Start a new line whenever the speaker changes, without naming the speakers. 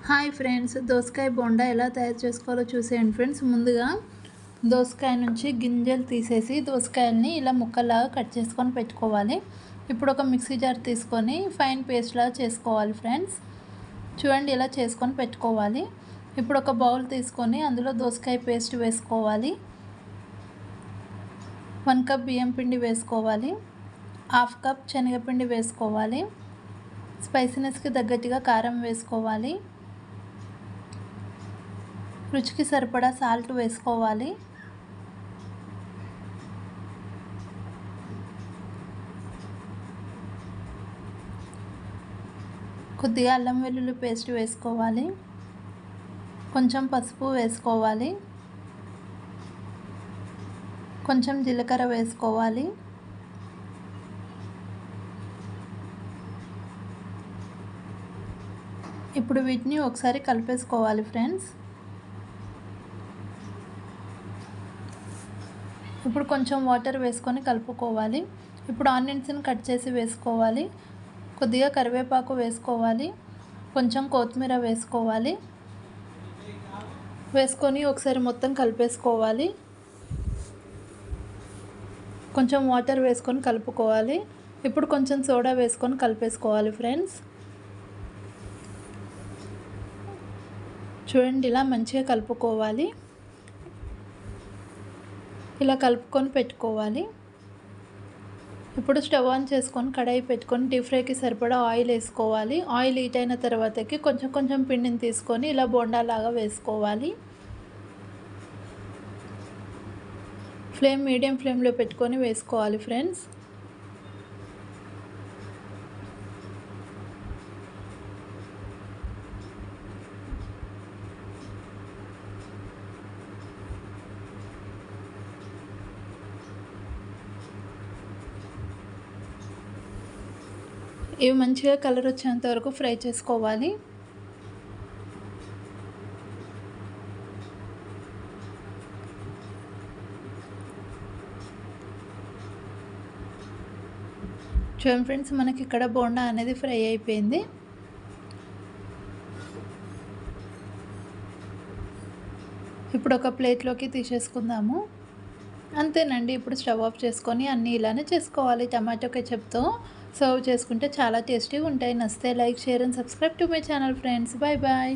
Hi friends, దోసకాయ బోండా ఎలా తయారు చేసుకోవాలో చూసేయండి ఫ్రెండ్స్. ముందుగా దోసకాయ నుంచి గింజలు తీసేసి దోసకాయల్ని ఇలా ముక్కలాగా కట్ చేసుకొని పెట్టుకోవాలి. ఇప్పుడు ఒక మిక్సీ జార్ తీసుకొని ఫైన్ పేస్ట్ లాగా చేసుకోవాలి ఫ్రెండ్స్. చూడండి, ఇలా చేసుకొని పెట్టుకోవాలి. ఇప్పుడు ఒక బౌల్ తీసుకొని అందులో దోసకాయ పేస్ట్ వేసుకోవాలి. 1 కప్ బియ్యం పిండి వేసుకోవాలి. 1/2 కప్ శనగపిండి వేసుకోవాలి. స్పైసీనెస్కి తగ్గట్టుగా కారం వేసుకోవాలి. రుచికి సరిపడా సాల్ట్ వేసుకోవాలి. కొద్దిగా అల్లం వెల్లుల్లి పేస్ట్ వేసుకోవాలి. కొంచెం పసుపు వేసుకోవాలి. కొంచెం జీలకర్ర వేసుకోవాలి. ఇప్పుడు వీటిని ఒకసారి కలిపేసుకోవాలి ఫ్రెండ్స్. ఇప్పుడు కొంచెం వాటర్ వేసుకొని కలుపుకోవాలి. ఇప్పుడు ఆనియన్స్ని కట్ చేసి వేసుకోవాలి. కొద్దిగా కరివేపాకు వేసుకోవాలి. కొంచెం కొత్తిమీర వేసుకోవాలి. వేసుకొని ఒకసారి మొత్తం కలిపేసుకోవాలి. కొంచెం వాటర్ వేసుకొని కలుపుకోవాలి. ఇప్పుడు కొంచెం సోడా వేసుకొని కలిపేసుకోవాలి ఫ్రెండ్స్. చూడండి, ఇలా మంచిగా కలుపుకోవాలి. ఇలా కలుపుకొని పెట్టుకోవాలి. ఇప్పుడు స్టవ్ ఆన్ చేసుకొని కడాయి పెట్టుకొని డీప్ ఫ్రైకి సరిపడా ఆయిల్ వేసుకోవాలి. ఆయిల్ హీట్ అయిన తర్వాతకి కొంచెం కొంచెం పిండిని తీసుకొని ఇలా బోండాలాగా వేసుకోవాలి. మీడియం ఫ్లేమ్లో పెట్టుకొని వేసుకోవాలి ఫ్రెండ్స్. ఇవి మంచిగా కలర్ వచ్చేంత వరకు ఫ్రై చేసుకోవాలి. చూడండి ఫ్రెండ్స్, మనకి ఇక్కడ బోండా అనేది ఫ్రై అయిపోయింది. ఇప్పుడు ఒక ప్లేట్లోకి తీసేసుకుందాము. అంతేనండి. ఇప్పుడు స్టవ్ ఆఫ్ చేసుకొని అన్నీ ఇలానే చేసుకోవాలి. టమాటో కెచప్తో సర్వ్ చేసుకుంటే చాలా టేస్టీగా ఉంటాయి. నచ్చితే like, share and subscribe to my channel friends. Bye bye.